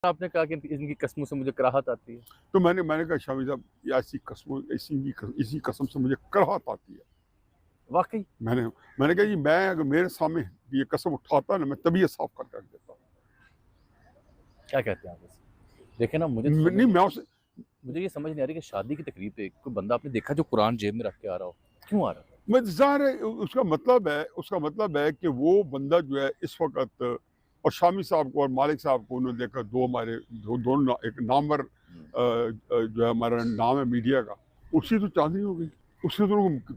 आपने कहा कि इनकी कसमों से मुझे कराहत आती है। तो मैंने कहा शामी साहब इसी कसम से मुझे कराहत आती है। वाक़ई मैंने कहा जी मैं अगर मेरे सामने ये कसम उठाता ना मैं तबीयत साफ कर देता। क्या कहते हैं आप इसे? देखें ना नहीं मैं उससे मुझे ये समझ नहीं आ रही कि शादी की तकरीब पे कोई बंदा आपने देखा जो कुरान जेब में रख के आ रहा हो, क्यों आ रहा है? मैं ज़ाहिर है उसका मतलब है कि वो बंदा जो है इस वक़्त और शामी साहब को और मालिक साहब को उन्होंने देखा दोनों एक नामवर जो है हमारा नाम है मीडिया का, उसकी तो चांदनी हो गई। उसने तो उनको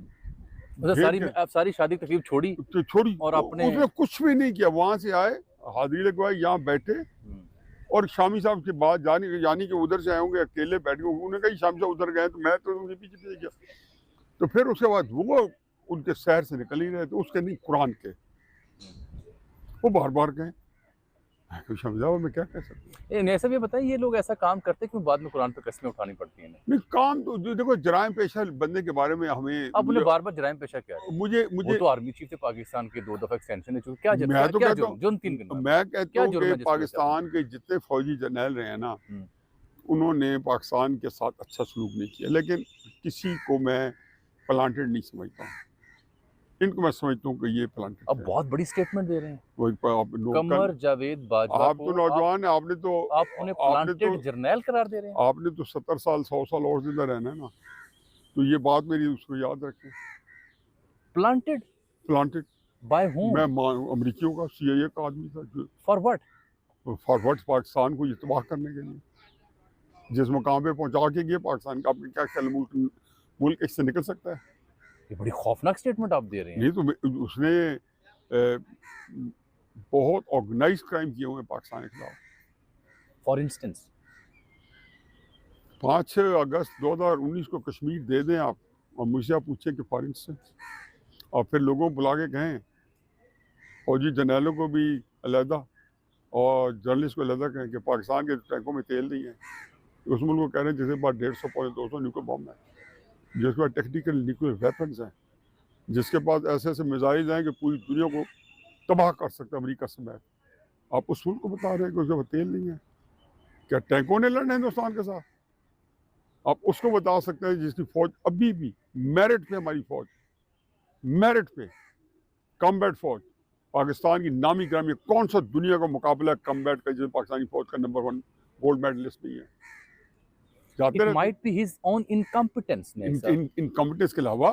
मतलब घेर के आप सारी शादी की तकरीब छोड़ी तो छोड़ी और आपने उसने कुछ भी नहीं किया। वहाँ से आए, हाज़िरी लगवाई, यहाँ बैठे और शामी साहब के बाद यानी कि उधर से आए होंगे अकेले बैठ गए। उन्होंने कहा शामी साहब उधर गए तो मैं तो उनके पीछे गया। तो फिर उसके बाद वो उनके शहर से निकल ही रहे थे, उसके नहीं कुरान के, वो बार-बार गए। शामी साहब मैं क्या कह सकता हूँ? ऐसा भी बताइए ये लोग ऐसा काम करते क्यों बाद में कुरान पे कस्में उठानी पड़ती हैं इन्हें? नहीं काम तो देखो जराइम पेशा बंदे के बारे में हमें आप उन्हें बार-बार जराइम पेशा क्या है? मुझे वो मुझे तो आर्मी चीफ थे पाकिस्तान के 2 दफ़ा एक्सटेंशन ले चुके। क्या मैं तो कहता जुर्म? जुर्म 3 गिनवा मैं कहता क्या हूँ जुर्म कि है जिसकी वजह से पाकिस्तान के जितने फौजी जर्नैल रहे हैं ना, उन्होंने पाकिस्तान के साथ अच्छा सलूक नहीं किया, लेकिन किसी को मैं प्लांटेड नहीं समझता हूँ। इनको मैं समझता हूँ कि ये प्लांटेड अब है। बहुत बड़ी स्टेटमेंट दे रहे हैं। वही आप कमर जावेद बाजवा आप को तो नौजवान हैं, आप उन्हें प्लांटेड जर्नैल करार दे रहे हैं। आपने तो 70 साल 100 साल और जिंदा रहना है ना, तो ये बात मेरी उसको याद रखें। Planted by whom? अमरीकियों का CIA का आदमी था जो फॉर व्हाट? फॉरवर्ड पाकिस्तान को तबाह करने के लिए जिस मुकाम पे पहुंचा के गए पाकिस्तान का, आपने क्या ख्याल मुल्क इससे निकल सकता है? ये बड़ी खौफनाक स्टेटमेंट आप दे रहे हैं। नहीं तो उसने बहुत ऑर्गेनाइज क्राइम किए हुए हैं पाकिस्तान के खिलाफ। फॉर इंस्टेंस 5 अगस्त 2019 को कश्मीर दे दें आप और मुझसे आप पूछें कि फॉर इंस्टेंस, और फिर लोगों को बुला के कहें, फौजी जर्नैलों को भी अलहदा और जर्नलिस्ट को अलहदा कहें कि पाकिस्तान के टैंकों में तेल नहीं है। उस मुल्क को कह रहे हैं जिसके पास 150 पौने 200 न्यूक्लियर बम है, जिसके पास टेक्निकल न्यूक्लियर वेपन्स हैं, जिसके पास ऐसे ऐसे मिसाइल हैं कि पूरी दुनिया को तबाह कर सकते हैं अमेरिका समेत। आप उस मुल्क को बता रहे हैं कि उसके पास तेल नहीं है। क्या टैंकों ने लड़ना हिंदुस्तान के साथ? आप उसको बता सकते हैं जिसकी फौज अभी भी मेरिट पे, हमारी फौज मेरिट पे कॉम्बैट फौज पाकिस्तान की नामी ग्रामी, कौन सा दुनिया का मुकाबला कॉम्बैट का जिसमें पाकिस्तानी फौज का नंबर 1 गोल्ड मेडलिस्ट नहीं है? जाते it might be his own incompetence incompetence के अलावा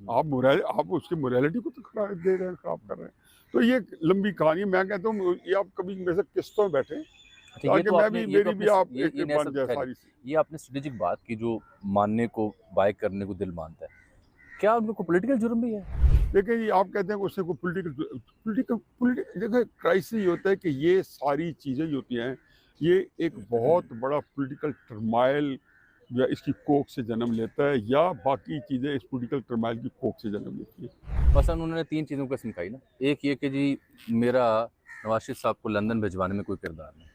आप उसकी मोरालिटी को तो खराब दे रहे हैं, खराब कर रहे हैं। तो ये लंबी कहानी। मैं कहता हूँ ये आप कभी मेरे से किस्तों में बैठे ताकि मैं भी मेरी भी आप एक बन जाए सारी। ये आपने स्ट्रेटेजिक बात की जो मानने को बाय करने को दिल मानता है। क्या उनको पॉलिटिकल जुर्म भी है? देखिए ये आप कहते हैं कि उससे कोई पॉलिटिकल देखिए क्राइसिस ये होता है कि ये सारी चीज़ें जो होती हैं ये एक बहुत बड़ा पॉलिटिकल टर्माइल जो है इसकी कोख से जन्म लेता है, या बाकी चीज़ें इस पॉलिटिकल टर्माइल की कोख से जन्म लेती है। बस उन्होंने 3 चीज़ों को सिखाई ना, एक ये कि जी मेरा नवाज शरीफ साहब को लंदन भिजवाने में कोई किरदार नहीं।